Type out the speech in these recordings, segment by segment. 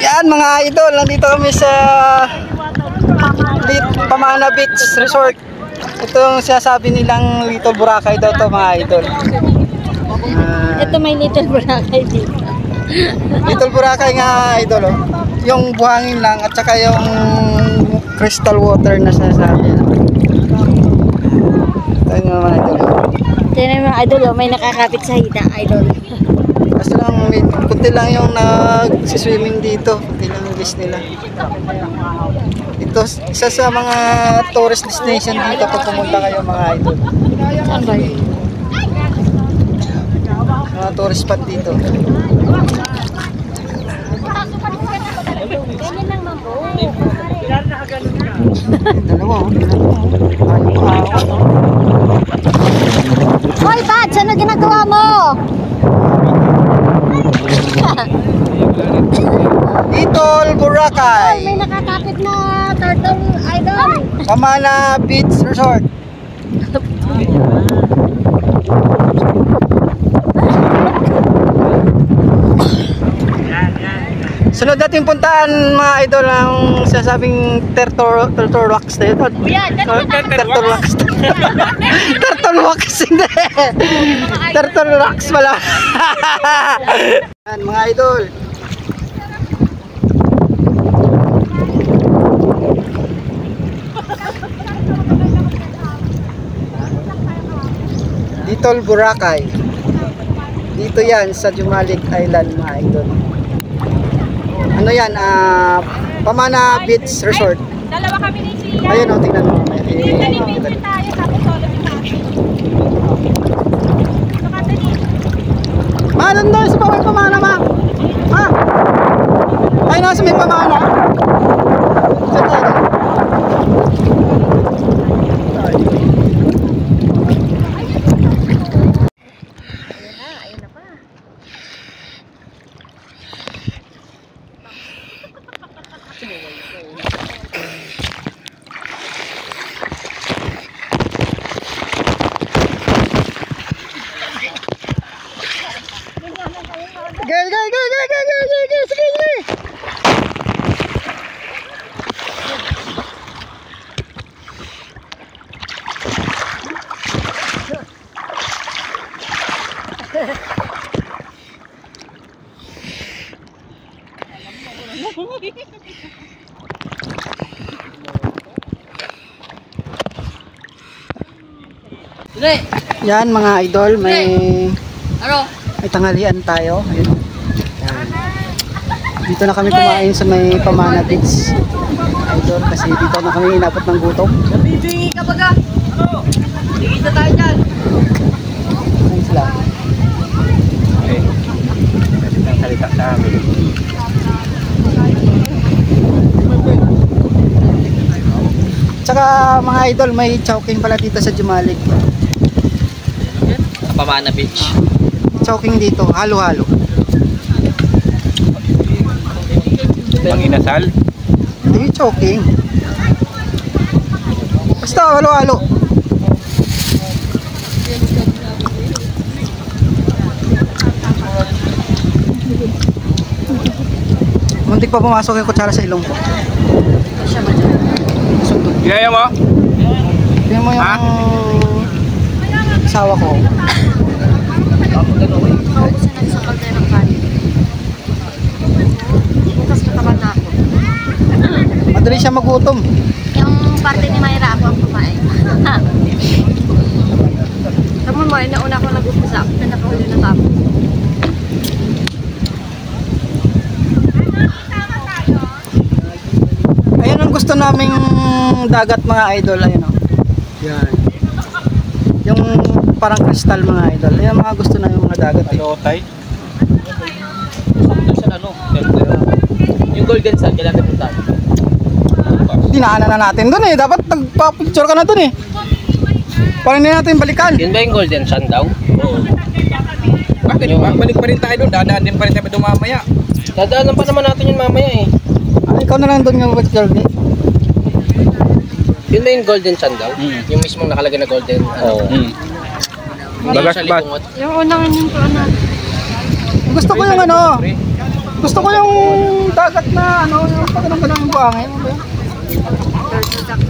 Yan mga idol, nandito kami sa Pamana Beach Resort. Itong sinasabi nilang Little Boracay daw to mga idol. Ito may Little Boracay dito. Little Boracay nga idol, oh. Yung buhangin lang at saka yung crystal water na sinasabi. Ito yung mga idol. Ito yung mga idol, oh, may nakakapit sa hita, idol. Basta lang, kunti lang yung nag-swimming dito. Kunti lang yung guest nila. Ito, isa sa mga tourist destination dito pag pumunta kayo mga idol. Saan ba yun? Mga tourist spot dito. Dalawa, Hoy, Pads! Ano ginagawa mo? Little Boracay. May nakakapit na turtle, idol. Pamana Beach Resort. Sunod natin puntaan mga idol ang sasabing Turtle Rocks na ito. Turtle Rocks. Turtle Rocks hindi. Turtle Rocks pala. Yan mga idol. Little Boracay. Dito yan sa Jumalik Island mga idol. Ano yan? Pamana Beach Resort. Dalawa kami ni Sia. Ayun o, tingnan mo. Nalipin tayo tapos solo na. Ma, nandun sa bawal Pamana, ma. Ma. Ay, nasa may Pamana. Saan tayo? Yan mga idol, may tanghalian tayo. Ayun. Yan. Dito na kami kumain sa may Pamana Beach idol kasi dito na kami inabot ng gutom. Nabibingi ka baga. Tigit na tayo dyan. Ayun sila. Okay. Kasi nang salita sa amin. Tsaka mga idol, may chowking pala dito sa Jumalik. Pamana Beach. Chowking dito, halo-halo. Ang inasal? Hindi yung chowking. Basta halo-halo. Muntik pa pumasok yung kutsara sa ilong ko. Ginaya mo? Tingnan mo yung asawa ko. Sa kalderang kanin. Bukas katawan na ako. Madali siya magutom. Yung parte ni Mayra ako ang kumain. Tama mo, nauna ako nag-upisa. Pinakahuli na tapos. Ayun ang gusto naming dagat mga idol. Ayun o. Yan. Yung parang kristal mga idol. Ayun mga gusto namin mga dagat. Ano, tay? Ito siya ano. Yung Golden Sun, kailangan punta. Dinaanan na natin dun eh. Dapat nagpa-picture ka na dun eh. Para hindi natin balikan. Yun ba yung Golden Sun daw? Oo. Bakit? Balik pa rin tayo doon. Dadaan din pa rin tayo doon mamaya. Dadaanan pa naman natin yun mamaya eh. Ikaw na lang dun yung picture ni. Yun ba yung Golden Sun daw? Yung mismong nakalagay na Golden. Oo. Bagas ba? Yung unang yung tuwan natin. Gusto ko yung ano. Gusto ko yung dagat na ano, yung pagano'n yung buhangin.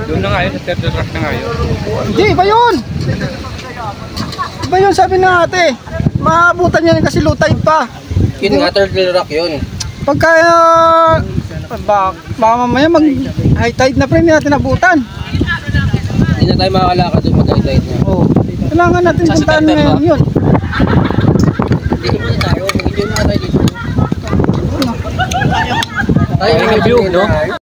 Doon na nga yun, sa turtle rock na nga yun. Hindi, iba yun. Iba yun, sabi na ate. Maabutan yan kasi low tide pa. Yun nga, turtle rock yun. Pagka, baka mamaya mag high tide na pre, hindi natin abutan. Hindi na tayo makakalakad doon mag-guide niya. Oo. Kailangan natin puntahan ngayon yun. Hindi muna tayo, mag-enjoy muna tayo dito. Tayo Ayun yung view, no?